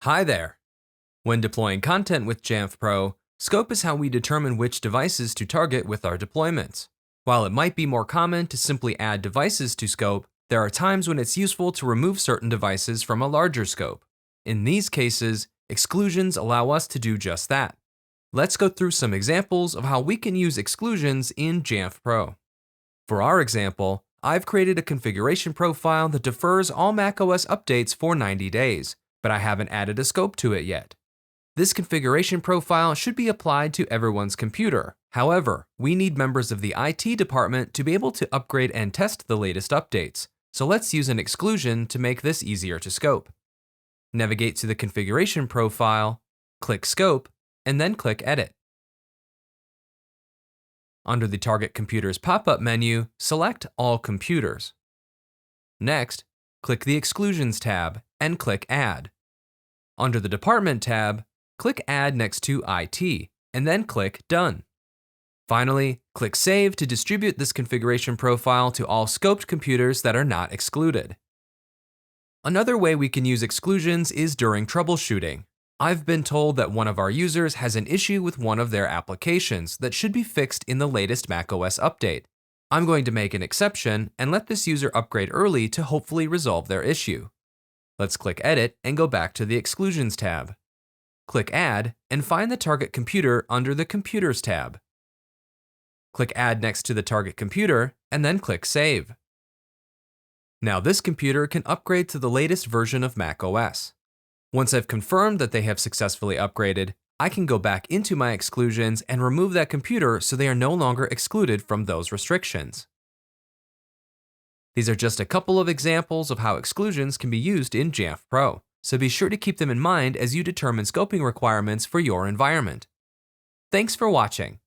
Hi there! When deploying content with Jamf Pro, scope is how we determine which devices to target with our deployments. While it might be more common to simply add devices to scope, there are times when it's useful to remove certain devices from a larger scope. In these cases, exclusions allow us to do just that. Let's go through some examples of how we can use exclusions in Jamf Pro. For our example, I've created a configuration profile that defers all macOS updates for 90 days, but I haven't added a scope to it yet. This configuration profile should be applied to everyone's computer. However, we need members of the IT department to be able to upgrade and test the latest updates, so let's use an exclusion to make this easier to scope. Navigate to the configuration profile, click Scope, and then click Edit. Under the Target Computers pop-up menu, select All Computers. Next, click the Exclusions tab and click Add. Under the Department tab, click Add next to IT, and then click Done. Finally, click Save to distribute this configuration profile to all scoped computers that are not excluded. Another way we can use exclusions is during troubleshooting. I've been told that one of our users has an issue with one of their applications that should be fixed in the latest macOS update. I'm going to make an exception and let this user upgrade early to hopefully resolve their issue. Let's click Edit and go back to the Exclusions tab. Click Add and find the target computer under the Computers tab. Click Add next to the target computer and then click Save. Now this computer can upgrade to the latest version of macOS. Once I've confirmed that they have successfully upgraded, I can go back into my exclusions and remove that computer so they are no longer excluded from those restrictions. These are just a couple of examples of how exclusions can be used in Jamf Pro, so be sure to keep them in mind as you determine scoping requirements for your environment. Thanks for watching.